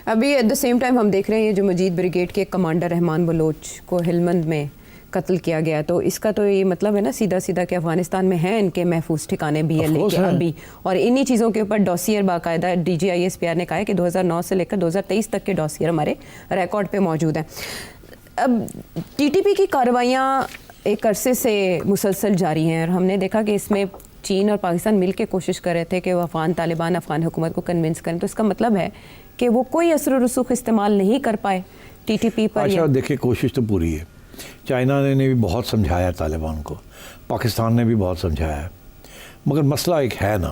ابھی at the same time ہم دیکھ رہے ہیں جو مجید بریگیڈ کے کمانڈر رحمان بلوچ کو ہلمند میں قتل کیا گیا، تو اس کا تو یہ مطلب ہے نا سیدھا سیدھا کہ افغانستان میں ہیں ان کے محفوظ ٹھکانے بی ایل اے کے ابھی، اور انہی چیزوں کے اوپر ڈوسیئر باقاعدہ D G I S P R نے کہا ہے کہ 2009 سے لے کر 2023 تک کے ڈوسیئر ہمارے ریکارڈ پہ موجود ہیں۔ اب ٹی ٹی پی کی کارروائیاں ایک عرصے سے مسلسل جاری ہیں، اور ہم نے دیکھا کہ اس میں چین اور پاکستان مل کے کوشش کر رہے تھے کہ وہ افغان حکومت کو کنونس کریں، تو اس کا مطلب ہے کہ وہ کوئی اثر و رسوخ استعمال نہیں کر پائے ٹی ٹی پی پر۔ اچھا دیکھیں، کوشش تو پوری ہے، چائنا نے بھی بہت سمجھایا طالبان کو، پاکستان نے بھی بہت سمجھایا ہے، مگر مسئلہ ایک ہے نا،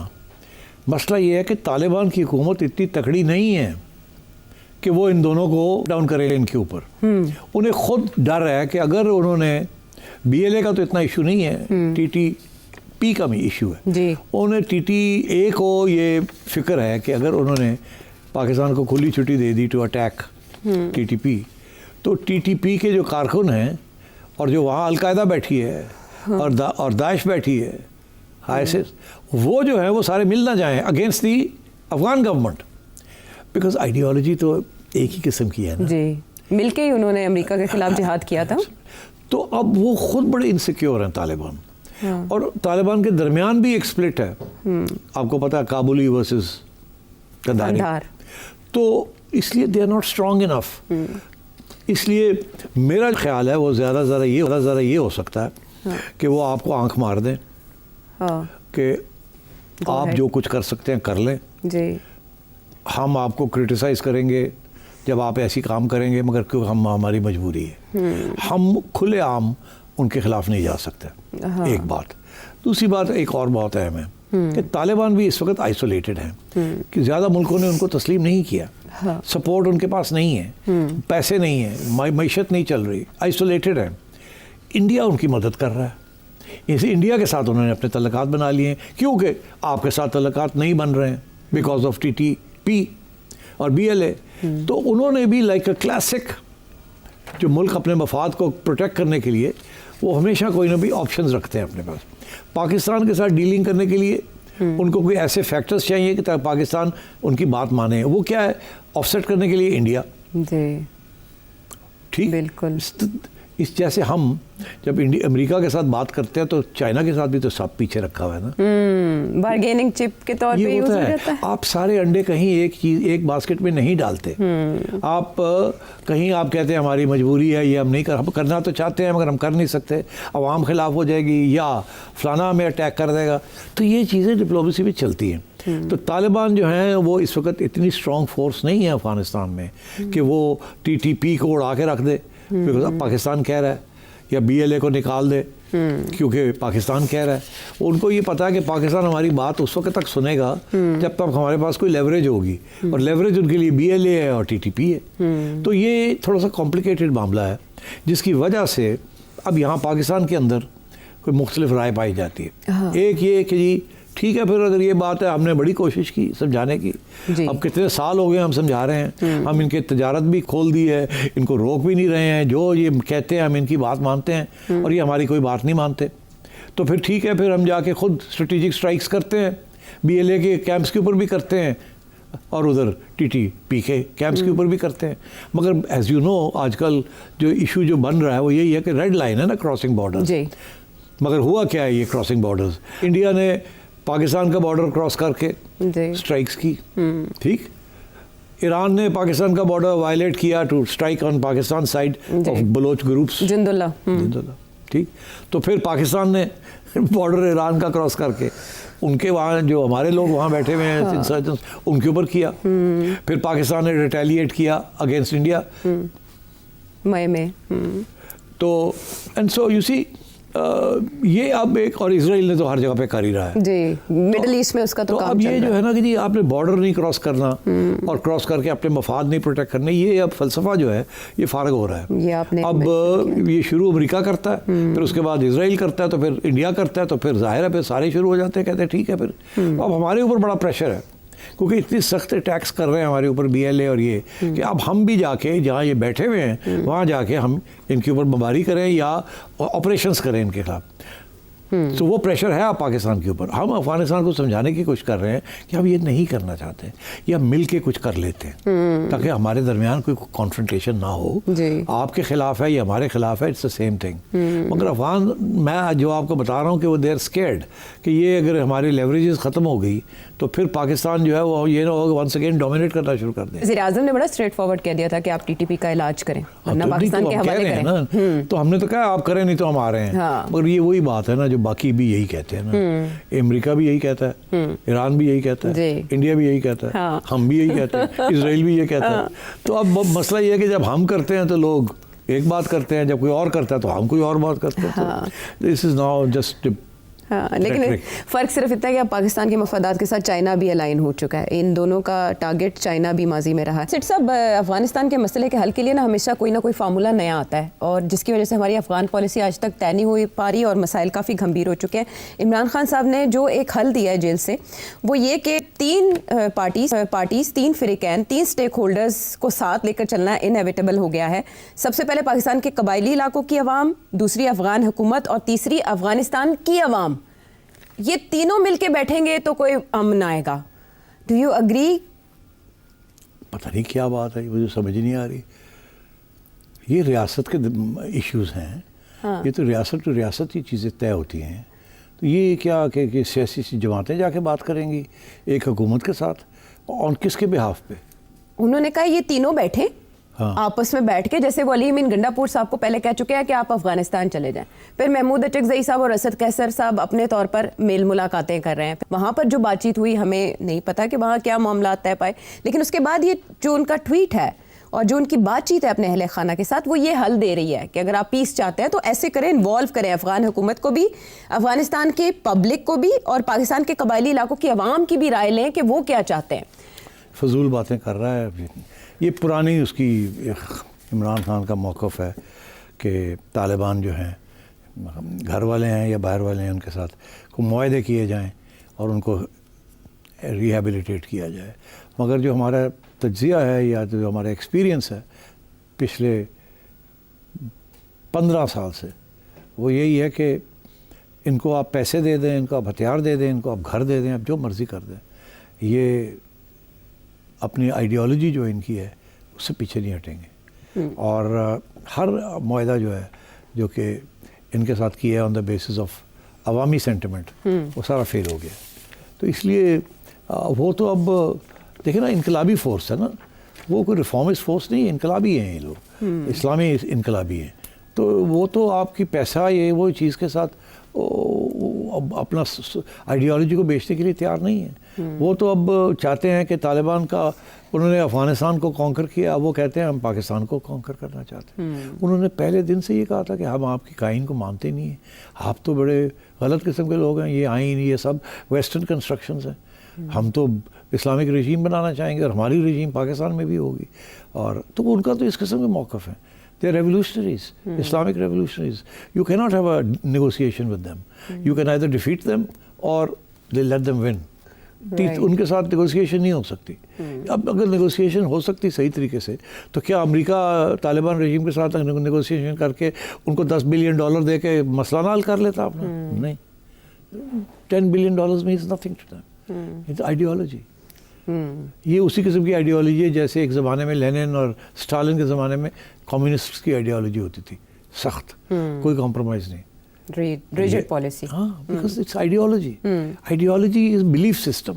مسئلہ یہ ہے کہ طالبان کی حکومت اتنی تکڑی نہیں ہے کہ وہ ان دونوں کو ڈاؤن کرے ان کے اوپر۔ انہیں خود ڈر ہے کہ اگر انہوں نے بی ایل اے کا تو اتنا ایشو نہیں ہے، ٹی ٹی پی کا بھی ایشو ہے جی، انہیں ٹی ٹی اے کو یہ فکر ہے کہ اگر انہوں نے پاکستان کو کھلی چھٹی دے دی to attack T T P, تو ٹی ٹی پی کے جو کارکن ہیں اور جو وہاں القاعدہ بیٹھی ہے اور داعش بیٹھی ہے آئیسس، وہ جو ہے وہ سارے مل نہ جائیں against the Afghan government, because ideology تو ایک ہی قسم کی ہے نا۔ جی، مل کے ہی انہوں نے امریکہ کے خلاف جہاد کیا تھا۔ تو اب وہ خود بڑے انسیکیور ہیں طالبان، اور طالبان کے درمیان بھی ایک سپلٹ ہے، آپ کو پتا ہے، کابلی ورسز قندھار، تو اس لیے they are not strong enough. اس لیے میرا خیال ہے وہ زیادہ یہ ہو سکتا ہے کہ وہ آپ کو آنکھ مار دیں کہ آپ جو کچھ کر سکتے ہیں کر لیں، ہم آپ کو کرٹیسائز کریں گے جب آپ ایسی کام کریں گے، مگر کیوں ہماری مجبوری ہے، ہم کھلے عام ان کے خلاف نہیں جا سکتے۔ ایک بات، دوسری بات ایک اور بہت اہم ہے کہ طالبان بھی اس وقت آئسولیٹڈ ہیں، کہ زیادہ ملکوں نے ان کو تسلیم نہیں کیا، سپورٹ ان کے پاس نہیں ہے، پیسے نہیں ہیں، معیشت نہیں چل رہی، آئسولیٹڈ ہیں۔ انڈیا ان کی مدد کر رہا ہے، اس انڈیا کے ساتھ انہوں نے اپنے تعلقات بنا لیے ہیں، کیونکہ آپ کے ساتھ تعلقات نہیں بن رہے ہیں بیکاز آف ٹی ٹی پی اور بی ایل اے، تو انہوں نے بھی لائک اے کلاسک، جو ملک اپنے مفاد کو پروٹیکٹ کرنے کے لیے وہ ہمیشا کوئی نہ بھی آپشنز رکھتے ہیں اپنے پاس۔ پاکستان کے ساتھ ڈیلنگ کرنے کے لیے ان کو کوئی ایسے فیکٹرز چاہیے کہ پاکستان ان کی بات مانے، وہ کیا ہے، آف سیٹ کرنے کے لیے انڈیا، ٹھیک، بالکل۔ اس جیسے ہم جب امریکہ کے ساتھ بات کرتے ہیں تو چائنا کے ساتھ بھی تو سب پیچھے رکھا ہوا ہے نا، بارگیننگ چپ کے طور پہ یوز ہو جاتا ہے۔ آپ سارے انڈے کہیں ایک باسکٹ میں نہیں ڈالتے، آپ کہیں آپ کہتے ہیں ہماری مجبوری ہے، یہ ہم نہیں کرنا تو چاہتے ہیں مگر ہم کر نہیں سکتے، عوام خلاف ہو جائے گی یا فلانا ہمیں اٹیک کر دے گا، تو یہ چیزیں ڈپلومیسی میں چلتی ہیں۔ تو طالبان جو ہیں وہ اس وقت اتنی اسٹرانگ فورس نہیں ہے افغانستان میں کہ وہ ٹی ٹی پی کو اڑا کے رکھ دے بیکاز اب پاکستان کہہ رہا ہے، یا بی ایل اے کو نکال دے کیونکہ پاکستان کہہ رہا ہے۔ ان کو یہ پتا ہے کہ پاکستان ہماری بات اس وقت تک سنے گا جب تک ہمارے پاس کوئی لیوریج ہوگی، اور لیوریج ان کے لیے بی ایل اے ہے اور ٹی ٹی پی ہے۔ تو یہ تھوڑا سا کمپلیکیٹڈ معاملہ ہے، جس کی وجہ سے اب یہاں پاکستان کے اندر کوئی مختلف رائے پائی جاتی ہے۔ ایک یہ کہ جی ٹھیک ہے، پھر اگر یہ بات ہے، ہم نے بڑی کوشش کی سمجھانے کی، اب کتنے سال ہو گئے ہم سمجھا رہے ہیں، ہم ان کے تجارت بھی کھول دی ہے، ان کو روک بھی نہیں رہے ہیں، جو یہ کہتے ہیں ہم ان کی بات مانتے ہیں اور یہ ہماری کوئی بات نہیں مانتے، تو پھر ٹھیک ہے، پھر ہم جا کے خود اسٹریٹجک سٹرائکس کرتے ہیں، بی ایل اے کے کیمپس کے اوپر بھی کرتے ہیں اور ادھر ٹی ٹی پی کے کیمپس کے اوپر بھی کرتے ہیں، مگر ایز یو نو آج کل جو ایشو جو بن رہا ہے وہ یہی ہے کہ ریڈ لائن ہے نا، کراسنگ بارڈر، مگر ہوا کیا ہے یہ کراسنگ بارڈرز، انڈیا نے پاکستان کا بارڈر کراس کر کے سٹرائکس کی، ٹھیک، ایران نے پاکستان کا بارڈر وائلیٹ کیا to strike on Pakistan side of Baloch groups, جند اللہ، ٹھیک، تو پھر پاکستان نے بارڈر ایران کا کراس کر کے ان کے وہاں جو ہمارے لوگ وہاں بیٹھے ہوئے ہیں انسرجنٹس ان کے اوپر کیا، پھر پاکستان نے ریٹیلیٹ کیا اگینسٹ انڈیا مئی میں، تو اینڈ سو یو سی یہ اب ایک، اور اسرائیل نے تو ہر جگہ پہ کر ہی رہا ہے، جی، مڈل ایسٹ میں اس کا تو کام اب یہ جو ہے نا کہ جی آپ نے بارڈر نہیں کراس کرنا اور کراس کر کے اپنے مفاد نہیں پروٹیکٹ کرنے، یہ اب فلسفہ جو ہے یہ فارغ ہو رہا ہے۔ اب یہ شروع امریکہ کرتا ہے، پھر اس کے بعد اسرائیل کرتا ہے، تو پھر انڈیا کرتا ہے، تو پھر ظاہر ہے پھر سارے شروع ہو جاتے ہیں، کہتے ہیں ٹھیک ہے، پھر اب ہمارے اوپر بڑا پریشر ہے کیونکہ اتنی سخت ٹیکس کر رہے ہیں ہمارے اوپر بی ایل اے اور یہ، کہ اب ہم بھی جا کے جہاں یہ بیٹھے ہوئے ہیں وہاں جا کے ہم ان کے اوپر بمباری کریں یا آپریشنز کریں ان کے خلاف۔ تو وہ پریشر ہے آپ پاکستان کے اوپر. ہم افغانستان کو سمجھانے کی کوشش کر رہے ہیں کہ ہم یہ نہیں کرنا چاہتے یا مل کے کچھ کر لیتے ہیں تاکہ ہمارے درمیان کوئی کانفرنٹیشن نہ ہو. آپ کے خلاف ہے یا ہمارے خلاف ہے, اٹس دا سیم تھنگ. مگر افغان, میں جو آپ کو بتا رہا ہوں کہ وہ دے آر اسکیئرڈ کہ یہ اگر ہماری لیوریجز ختم ہو گئی تو پھر پاکستان جو ہے وہ یہ نہ ہوگا ونس اگین ڈومینیٹ کرنا شروع کر دیں. وزیر اعظم نے بڑا اسٹریٹ فارورڈ کہہ دیا تھا کہ آپ TTP کا علاج کریں ورنہ پاکستان کے حوالے کریں. تو ہم نے تو کہا آپ کریں نہیں تو ہم آ رہے ہیں. مگر یہ وہی بات ہے نا جو باقی بھی یہی کہتے ہیں نا, امریکہ بھی یہی کہتا ہے, ایران بھی یہی کہتا ہے, انڈیا بھی یہی کہتا ہے, ہم بھی یہی کہتے ہیں, اسرائیل بھی یہ کہتا ہے. تو اب مسئلہ یہ ہے کہ جب ہم کرتے ہیں تو لوگ ایک بات کرتے ہیں, جب کوئی اور کرتا ہے تو ہم کوئی اور بات کرتے ہیں. دس از ناؤ جسٹ. لیکن فرق صرف اتنا ہے کہ اب پاکستان کے مفادات کے ساتھ چائنا بھی الائن ہو چکا ہے. ان دونوں کا ٹارگٹ چائنا بھی ماضی میں رہا ہے. سیٹ صاحب, افغانستان کے مسئلے کے حل کے لیے نا ہمیشہ کوئی نہ کوئی فارمولہ نیا آتا ہے, اور جس کی وجہ سے ہماری افغان پالیسی آج تک طے نہیں ہو پا رہی اور مسائل کافی گھمبیر ہو چکے ہیں. عمران خان صاحب نے جو ایک حل دیا ہے جیل سے, وہ یہ کہ 3 پارٹیز 3 فریقین 3 اسٹیک ہولڈرز کو ساتھ لے کر چلنا انیویٹیبل ہو گیا ہے. سب سے پہلے پاکستان کے قبائلی علاقوں کی عوام, دوسری افغان حکومت, اور تیسری افغانستان کی عوام. یہ تینوں مل کے بیٹھیں گے تو کوئی امن آئے گا. Do you agree? پتہ نہیں کیا بات ہے, مجھے سمجھ نہیں آ رہی. یہ ریاست کے ایشوز ہیں, یہ تو ریاست ٹو ریاست یہ چیزیں طے ہوتی ہیں. تو یہ کیا کہ سیاسی جماعتیں جا کے بات کریں گی ایک حکومت کے ساتھ, اور کس کے بہاف پہ؟ انہوں نے کہا یہ تینوں بیٹھیں آپس میں بیٹھ کے, جیسے وہ علی امین گنڈا پور صاحب کو پہلے کہہ چکے ہیں کہ آپ افغانستان چلے جائیں. پھر محمود اچکزئی صاحب اور اسد قیصر صاحب اپنے طور پر میل ملاقاتیں کر رہے ہیں. وہاں پر جو بات چیت ہوئی ہمیں نہیں پتا کہ وہاں کیا معاملات طے پائے, لیکن اس کے بعد یہ جو ان کا ٹویٹ ہے اور جو ان کی بات چیت ہے اپنے اہل خانہ کے ساتھ, وہ یہ حل دے رہی ہے کہ اگر آپ پیس چاہتے ہیں تو ایسے کریں, انوالو کریں افغان حکومت کو بھی, افغانستان کے پبلک کو بھی, اور پاکستان کے قبائلی علاقوں کی عوام کی بھی رائے لیں کہ وہ کیا چاہتے ہیں. فضول باتیں کر رہا ہے. یہ پرانی اس کی عمران خان کا موقف ہے کہ طالبان جو ہیں, گھر والے ہیں یا باہر والے ہیں, ان کے ساتھ کو معاہدے کیے جائیں اور ان کو ریہیبلیٹیٹ کیا جائے. مگر جو ہمارا تجزیہ ہے یا جو ہمارا ایکسپیرینس ہے پچھلے 15 سال سے, وہ یہی ہے کہ ان کو آپ پیسے دے دیں, ان کو آپ ہتھیار دے دیں, ان کو آپ گھر دے دیں, آپ جو مرضی کر دیں, یہ اپنی آئیڈیالوجی جو ان کی ہے اس سے پیچھے نہیں ہٹیں گے. اور ہر معاہدہ جو ہے جو کہ ان کے ساتھ کیا ہے آن دا بیسس آف عوامی سینٹیمنٹ, وہ سارا فیل ہو گیا. تو اس لیے وہ تو اب دیکھیں نا, انقلابی فورس ہے نا, وہ کوئی ریفارمسٹ فورس نہیں ہے, انقلابی ہیں یہ لوگ, اسلامی انقلابی ہیں. تو وہ تو آپ کی پیسہ یہ وہ چیز کے ساتھ اپنا آئیڈیالوجی کو بیچنے کے لیے تیار نہیں ہے. وہ تو اب چاہتے ہیں کہ طالبان کا, انہوں نے افغانستان کو کانکر کیا, وہ کہتے ہیں ہم پاکستان کو کانکر کرنا چاہتے ہیں. انہوں نے پہلے دن سے یہ کہا تھا کہ ہم آپ کی قائن کو مانتے نہیں ہیں, آپ تو بڑے غلط قسم کے لوگ ہیں, یہ آئین یہ سب ویسٹرن کنسٹرکشنز ہیں, ہم تو اسلامک رجیم بنانا چاہیں گے اور ہماری رجیم پاکستان میں بھی ہوگی. اور تو ان کا تو اس قسم کے موقف ہیں. They are revolutionaries, Islamic revolutionaries. You cannot have a negotiation with them. You can either defeat them or they let them win. ان کے ساتھ نیگوسیشن نہیں ہو سکتی. اب اگر نیگوسیشن ہو سکتی صحیح طریقے سے تو کیا امریکہ طالبان رجیم کے ساتھ نیگوسیشن کر کے ان کو $10 بلین دے کے مسئلہ نہ حل کر لیتا آپ نے؟ نہیں. $10 billion means nothing to them. It's ideology. یہ اسی قسم کی آئیڈیالوجی ہے جیسے ایک زمانے میں لینن اور اسٹالن کے زمانے میں کمیونسٹ کی آئیڈیالوجی ہوتی تھی, سخت, کوئی کمپرومائز نہیں, ریجڈ پالیسی. ہاں, because it's ideology. Ideology is belief system.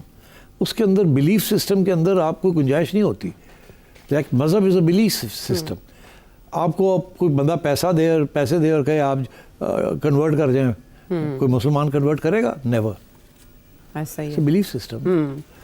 اس کے اندر بلیف سسٹم کے اندر آپ کو گنجائش نہیں ہوتی. لائک مذہب از اے بلیف سسٹم. آپ کو کوئی بندہ پیسے دے اور کہے آپ کنورٹ کر جائیں, کوئی مسلمان کنورٹ کرے گا؟ نیور. ایسا ہی بلیف سسٹم.